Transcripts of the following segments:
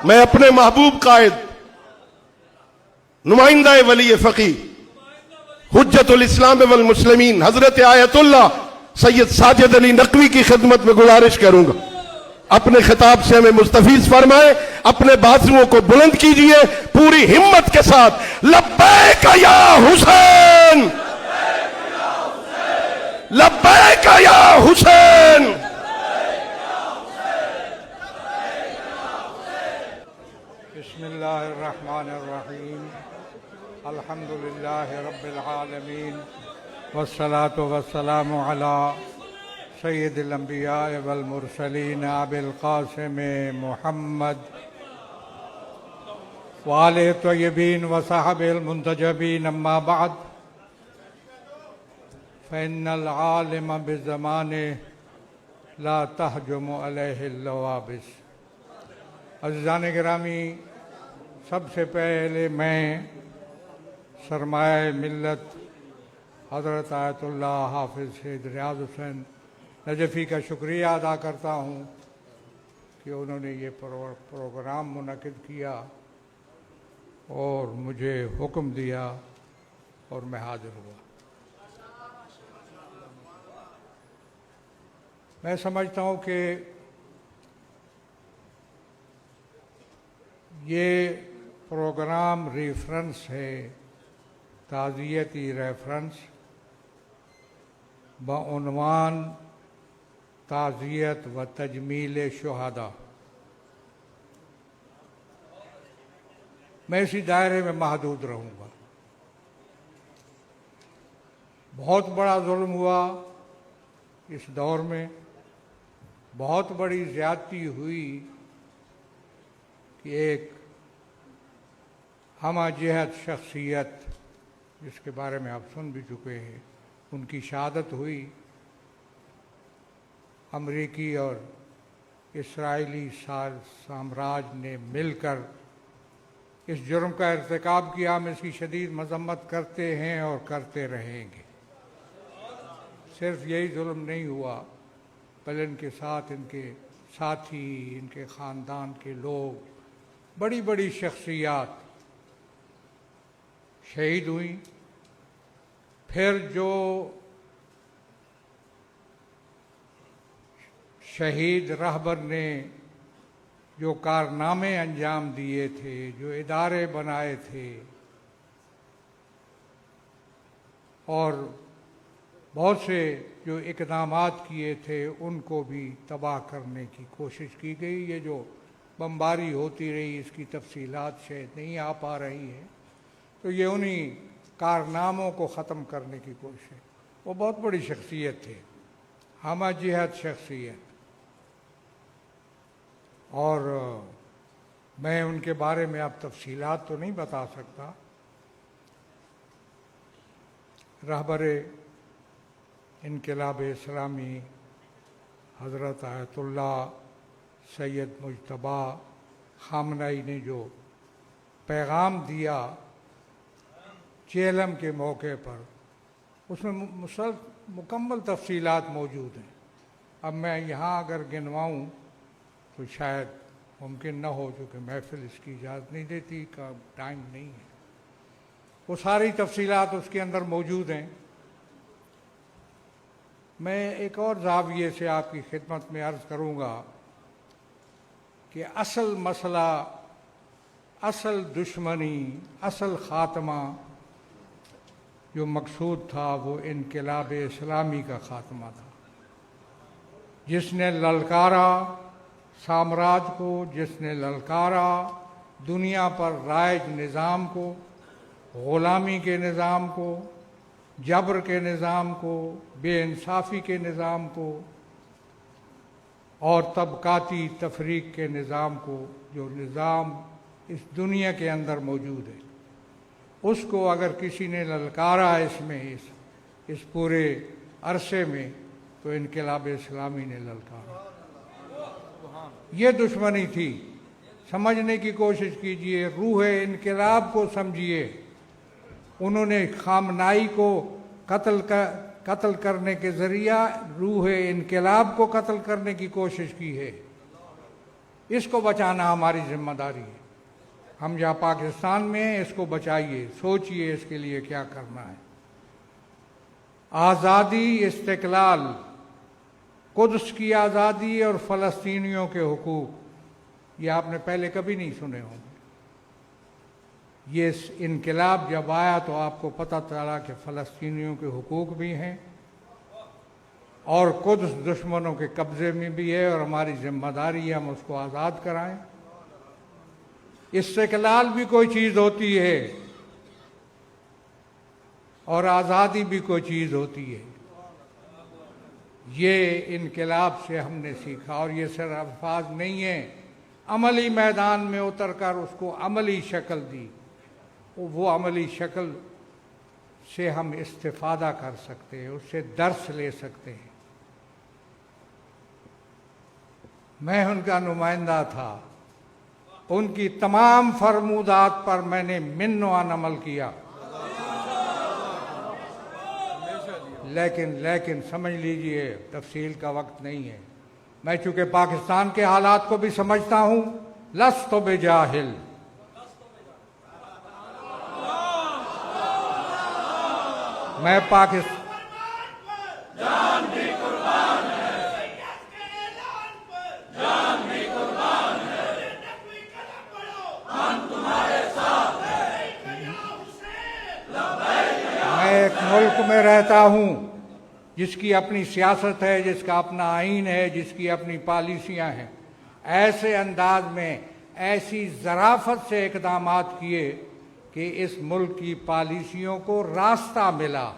میں اپنے محبوب قائد نمائندہ ولی فقی حجت الاسلام والمسلمین حضرت آیت اللہ سید ساجد علی نقوی کی خدمت میں گزارش کروں گا، اپنے خطاب سے ہمیں مستفیض فرمائے، اپنے بازوؤں کو بلند کیجئے پوری ہمت کے ساتھ، لبیک یا حسین، لبیک یا حسین۔ بسم اللہ الرحمن الرحیم، الحمدللہ رب العالمین، والصلاة والسلام علی سید الانبیاء والمرسلین ابی القاسم محمد وآلہ الطیبین وصحبہ المنتجبین، اما بعد فإن العالم بزمانہ لا تہجم علیہ اللوابس۔ عزیزان گرامی، سب سے پہلے میں سرمایہ ملت حضرت آیت اللہ حافظ سید ریاض حسین نجفی کا شکریہ ادا کرتا ہوں کہ انہوں نے یہ پروگرام منعقد کیا اور مجھے حکم دیا اور میں حاضر ہوا۔ میں سمجھتا ہوں کہ یہ پروگرام ریفرنس ہے، تعزیتی ریفرنس بعنوان تعزیت و تجمیل شہداء۔ میں اسی دائرے میں محدود رہوں گا۔ بہت بڑا ظلم ہوا اس دور میں، بہت بڑی زیادتی ہوئی کہ ایک ہمہ جہت شخصیت جس کے بارے میں آپ سن بھی چکے ہیں، ان کی شہادت ہوئی۔ امریکی اور اسرائیلی سامراج نے مل کر اس جرم کا ارتکاب کیا۔ ہم اس کی شدید مذمت کرتے ہیں اور کرتے رہیں گے۔ صرف یہی ظلم نہیں ہوا، بلکہ ان کے ساتھ ان کے ساتھی، ان کے خاندان کے لوگ، بڑی بڑی شخصیات شہید ہوئیں۔ پھر جو شہید رہبر نے جو کارنامے انجام دیے تھے، جو ادارے بنائے تھے اور بہت سے جو اقدامات کیے تھے، ان کو بھی تباہ کرنے کی کوشش کی گئی۔ یہ جو بمباری ہوتی رہی، اس کی تفصیلات شاید نہیں آ پا رہی ہے، تو یہ انہی کارناموں کو ختم کرنے کی کوشش ہے۔ وہ بہت بڑی شخصیت تھے، ہمہ جہت شخصیت، اور میں ان کے بارے میں اب تفصیلات تو نہیں بتا سکتا۔ رہبر انقلاب اسلامی حضرت آیت اللہ سید مجتبیٰ خامنہئی نے جو پیغام دیا چیلم کے موقع پر، اس میں مکمل تفصیلات موجود ہیں۔ اب میں یہاں اگر گنواؤں تو شاید ممکن نہ ہو، چونکہ محفل اس کی اجازت نہیں دیتی، کا ٹائم نہیں ہے۔ وہ ساری تفصیلات اس کے اندر موجود ہیں۔ میں ایک اور زاویے سے آپ کی خدمت میں عرض کروں گا کہ اصل مسئلہ، اصل دشمنی، اصل خاتمہ جو مقصود تھا وہ انقلاب اسلامی کا خاتمہ تھا، جس نے للکارا سامراج کو، جس نے للکارا دنیا پر رائج نظام کو، غلامی کے نظام کو، جبر کے نظام کو، بے انصافی کے نظام کو اور طبقاتی تفریق کے نظام کو، جو نظام اس دنیا کے اندر موجود ہے، اس کو اگر کسی نے للکارا اس میں اس پورے عرصے میں، تو انقلاب اسلامی نے للکارا۔ یہ دشمنی تھی۔ سمجھنے کی کوشش کیجئے، روح انقلاب کو سمجھیے۔ انہوں نے خامنائی کو قتل کرنے کے ذریعہ روح انقلاب کو قتل کرنے کی کوشش کی ہے۔ اس کو بچانا ہماری ذمہ داری ہے. ہم جہاں پاکستان میں ہیں اس کو بچائیے، سوچئے اس کے لیے کیا کرنا ہے. آزادی، استقلال، قدس کی آزادی اور فلسطینیوں کے حقوق، یہ آپ نے پہلے کبھی نہیں سنے ہوں گے. یہ انقلاب جب آیا تو آپ کو پتہ چلا کہ فلسطینیوں کے حقوق بھی ہیں اور قدس دشمنوں کے قبضے میں بھی ہے، اور ہماری ذمہ داری ہے ہم اس کو آزاد کرائیں. استقلال بھی کوئی چیز ہوتی ہے اور آزادی بھی کوئی چیز ہوتی ہے. یہ انقلاب سے ہم نے سیکھا، اور یہ صرف الفاظ نہیں ہیں، عملی میدان میں اتر کر اس کو عملی شکل دی. وہ عملی شکل سے ہم استفادہ کر سکتے ہیں، اس سے درس لے سکتے ہیں. میں ان کا نمائندہ تھا، ان کی تمام فرمودات پر میں نے من و عن عمل کیا. لیکن سمجھ لیجئے تفصیل کا وقت نہیں ہے. میں چونکہ پاکستان کے حالات کو بھی سمجھتا ہوں، لست بجاہل، میں پاکستان ایک ملک میں رہتا ہوں جس کی اپنی سیاست ہے، جس کا اپنا آئین ہے، جس کی اپنی پالیسیاں ہیں. ایسے انداز میں ایسی ظرافت سے اقدامات کیے کہ اس ملک کی پالیسیوں کو راستہ ملا.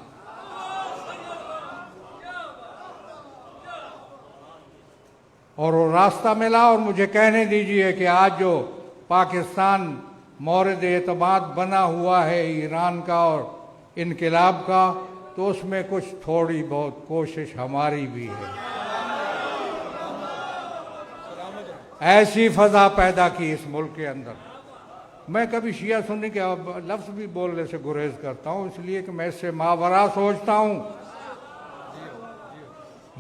اور وہ راستہ ملا. اور مجھے کہنے دیجئے کہ آج جو پاکستان مورد اعتماد بنا ہوا ہے ایران کا اور انقلاب کا، تو اس میں کچھ تھوڑی بہت کوشش ہماری بھی ہے. ایسی فضا پیدا کی اس ملک کے اندر. میں کبھی شیعہ سنی کے لفظ بھی بولنے سے گریز کرتا ہوں، اس لیے کہ میں اس سے ماورا سوچتا ہوں.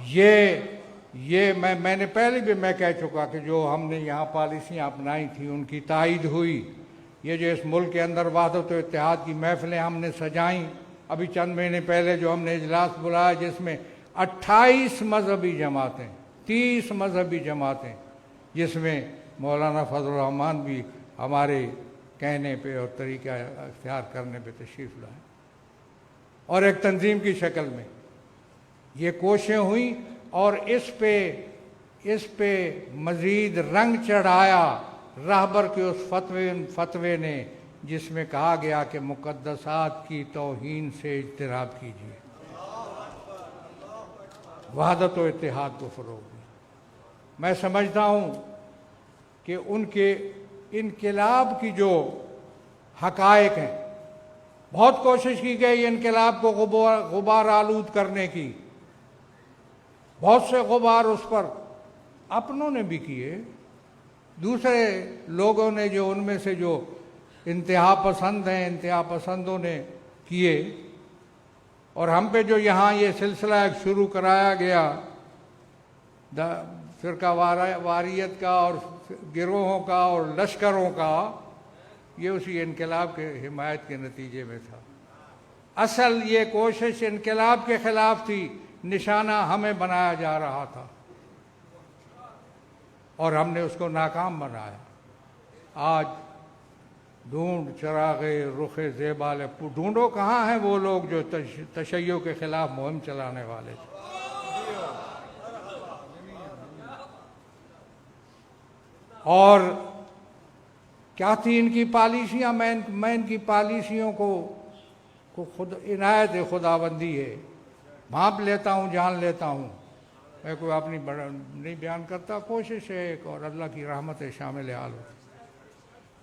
یہ میں نے پہلے بھی میں کہہ چکا کہ جو ہم نے یہاں پالیسیاں اپنائی تھیں ان کی تائید ہوئی. یہ جو اس ملک کے اندر وحدت و اتحاد کی محفلیں ہم نے سجائیں، ابھی چند مہینے پہلے جو ہم نے اجلاس بلایا جس میں 28 مذہبی جماعتیں، 30 مذہبی جماعتیں، جس میں مولانا فضل الرحمان بھی ہمارے کہنے پہ اور طریقہ اختیار کرنے پہ تشریف لائے، اور ایک تنظیم کی شکل میں یہ کوششیں ہوئیں. اور اس پہ مزید رنگ چڑھایا رہبر کے اس فتوے نے جس میں کہا گیا کہ مقدسات کی توہین سے اجتناب کیجیے. وحدت و اتحاد کو فروغ دیا. میں سمجھتا ہوں کہ ان کے انقلاب کی جو حقائق ہیں، بہت کوشش کی گئی انقلاب کو غبار آلود کرنے کی. بہت سے غبار اس پر اپنوں نے بھی کیے، دوسرے لوگوں نے جو ان میں سے جو انتہا پسند ہیں، انتہا پسندوں نے کیے. اور ہم پہ جو یہاں یہ سلسلہ ایک شروع کرایا گیا فرقہ واریت کا اور گروہوں کا اور لشکروں کا، یہ اسی انقلاب کے حمایت کے نتیجے میں تھا. اصل یہ کوشش انقلاب کے خلاف تھی، نشانہ ہمیں بنایا جا رہا تھا اور ہم نے اس کو ناکام بنایا. آج ڈھونڈ چراغ رخ زیبال، ڈھونڈو کہاں ہیں وہ لوگ جو تشیع کے خلاف مہم چلانے والے تھے. اور کیا تھی ان کی پالیسیاں؟ میں ان کی پالیسیوں کو خود عنایت خداوندی ہے، بھانپ لیتا ہوں، جان لیتا ہوں. میں کوئی اپنی نہیں بیان کرتا، کوشش ہے ایک، اور اللہ کی رحمت شامل حال ہو.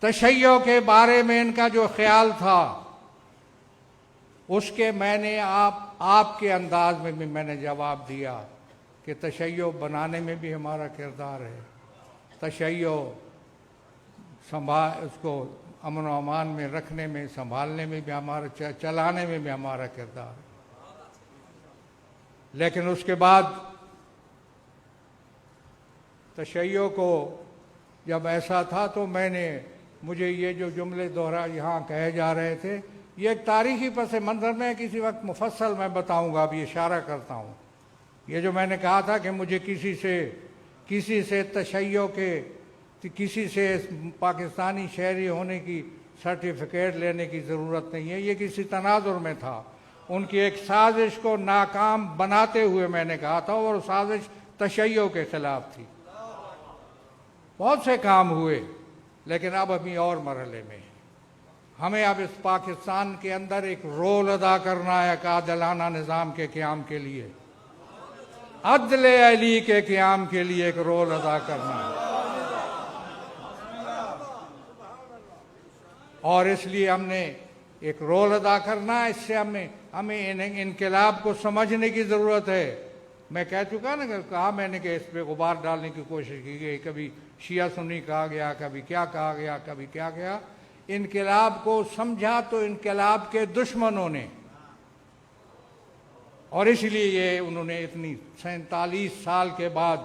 تشیع کے بارے میں ان کا جو خیال تھا اس کے میں نے آپ کے انداز میں بھی میں نے جواب دیا کہ تشیع بنانے میں بھی ہمارا کردار ہے، تشیع اس کو امن و امان میں رکھنے میں، سنبھالنے میں بھی ہمارا، چلانے میں بھی ہمارا کردار ہے. لیکن اس کے بعد تشیع کو جب ایسا تھا تو میں نے مجھے یہ جو جملے دوہرا یہاں کہے جا رہے تھے یہ ایک تاریخی پس منظر میں کسی وقت مفصل میں بتاؤں گا، اب یہ اشارہ کرتا ہوں. یہ جو میں نے کہا تھا کہ مجھے کسی سے تشیع کے کسی سے پاکستانی شہری ہونے کی سرٹیفکیٹ لینے کی ضرورت نہیں ہے، یہ کسی تناظر میں تھا. ان کی ایک سازش کو ناکام بناتے ہوئے میں نے کہا تھا، اور سازش تشیع کے خلاف تھی. بہت سے کام ہوئے لیکن اب ابھی اور مرحلے میں ہیں. ہمیں اب اس پاکستان کے اندر ایک رول ادا کرنا ہے ایک عادلانہ نظام کے قیام کے لیے، عدل علی کے قیام کے لیے ایک رول ادا کرنا ہے. اور اس لیے ہم نے ایک رول ادا کرنا ہے. اس سے ہمیں انقلاب کو سمجھنے کی ضرورت ہے. میں کہہ چکا نا، کہا میں نے کہ اس پہ غبار ڈالنے کی کوشش کی گئی، کبھی شیعہ سنی کہا گیا، کبھی کیا کہا گیا، کبھی کیا گیا. انقلاب کو سمجھا تو انقلاب کے دشمنوں نے، اور اس لیے یہ انہوں نے اتنی 47 سال کے بعد،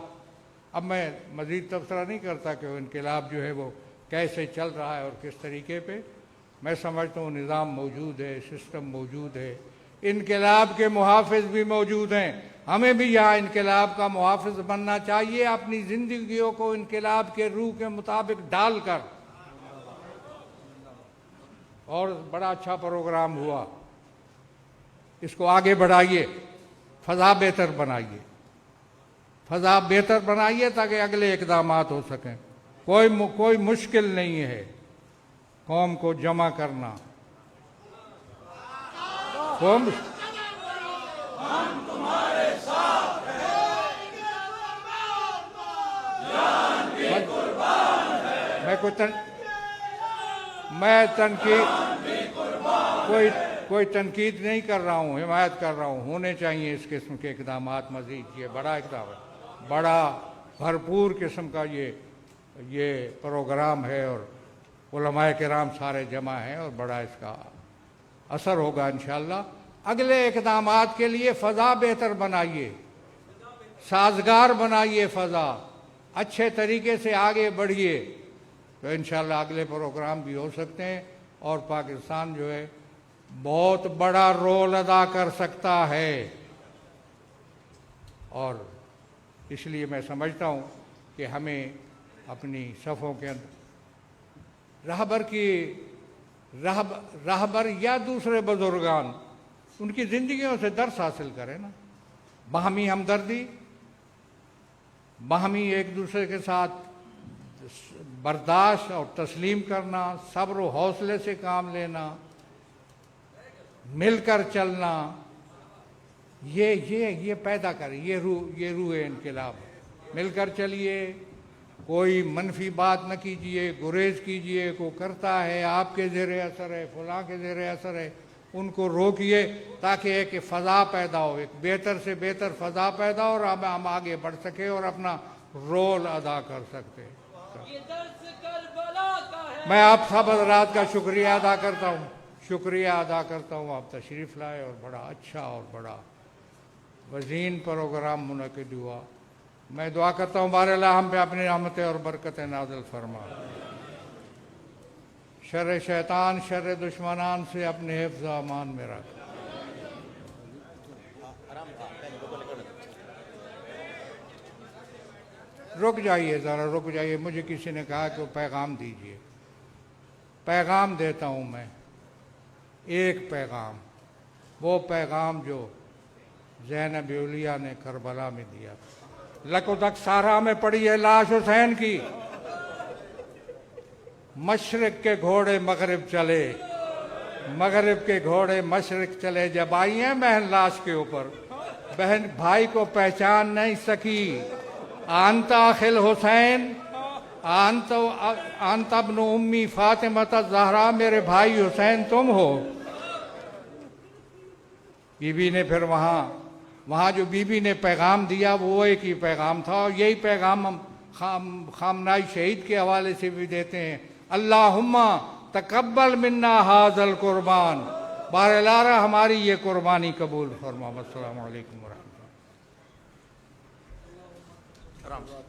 اب میں مزید تبصرہ نہیں کرتا کہ وہ انقلاب جو ہے وہ کیسے چل رہا ہے اور کس طریقے پہ. میں سمجھتا ہوں نظام موجود ہے، سسٹم موجود ہے، انقلاب کے محافظ بھی موجود ہیں. ہمیں بھی یہاں انقلاب کا محافظ بننا چاہیے، اپنی زندگیوں کو انقلاب کے روح کے مطابق ڈال کر. اور بڑا اچھا پروگرام ہوا، اس کو آگے بڑھائیے، فضا بہتر بنائیے، فضا بہتر بنائیے تاکہ اگلے اقدامات ہو سکیں. کوئی مشکل نہیں ہے قوم کو جمع کرنا. میں کوئی تنقید نہیں کر رہا ہوں، حمایت کر رہا ہوں. ہونے چاہیے اس قسم کے اقدامات مزید. یہ بڑا اقدام ہے، بڑا بھرپور قسم کا یہ پروگرام ہے، اور علماء کرام سارے جمع ہیں، اور بڑا اس کا اثر ہوگا انشاءاللہ. اگلے اقدامات کے لیے فضا بہتر بنائیے، سازگار بنائیے فضا، اچھے طریقے سے آگے بڑھیے تو انشاءاللہ اگلے پروگرام بھی ہو سکتے ہیں، اور پاکستان جو ہے بہت بڑا رول ادا کر سکتا ہے. اور اس لیے میں سمجھتا ہوں کہ ہمیں اپنی صفوں کے اندر رہبر یا دوسرے بزرگان ان کی زندگیوں سے درس حاصل کریں نا. باہمی ہمدردی، باہمی ایک دوسرے کے ساتھ برداشت اور تسلیم کرنا، صبر و حوصلے سے کام لینا، مل کر چلنا، یہ پیدا کرے، یہ روح انقلاب. مل کر چلیے، کوئی منفی بات نہ کیجیے، گریز کیجیے. کو کرتا ہے آپ کے زیر اثر ہے، فلاں کے زیر اثر ہے، ان کو روکیے تاکہ ایک فضا پیدا ہو، ایک بہتر سے بہتر فضا پیدا ہو، اور ہم آگے بڑھ سکے اور اپنا رول ادا کر سکتے. میں آپ سب حضرات کا شکریہ ادا کرتا ہوں. آپ تشریف لائے اور بڑا اچھا اور بڑا وزین پروگرام منعقد ہوا. میں دعا کرتا ہوں بہرحال ہم پہ اپنی رحمتیں اور برکتیں نازل فرما. شر شیطان، شر دشمنان سے اپنے حفظ و امان میں رکھ. رک جائیے ذرا، رک جائیے. مجھے کسی نے کہا کہ وہ پیغام دیجیے. پیغام دیتا ہوں میں، ایک پیغام، وہ پیغام جو زینب اولیاء نے کربلا میں دیا. لکودک سارا میں پڑی ہے لاش حسین کی. مشرق کے گھوڑے مغرب چلے، مغرب کے گھوڑے مشرق چلے. جب آئی ہیں بہن لاش کے اوپر، بہن بھائی کو پہچان نہیں سکی. آنت اخل حسین، آنت ابن امی فاطمہ الزہرا، میرے بھائی حسین تم ہو. بی بی نے پھر وہاں جو بی بی نے پیغام دیا وہ ایک ہی پیغام تھا، اور یہی پیغام ہم خامنۂ شہید کے حوالے سے بھی دیتے ہیں. اللہم تقبل منا ھذا القربان. بہرحال ہماری یہ قربانی قبول فرما. السلام علیکم ورحمۃ اللہ.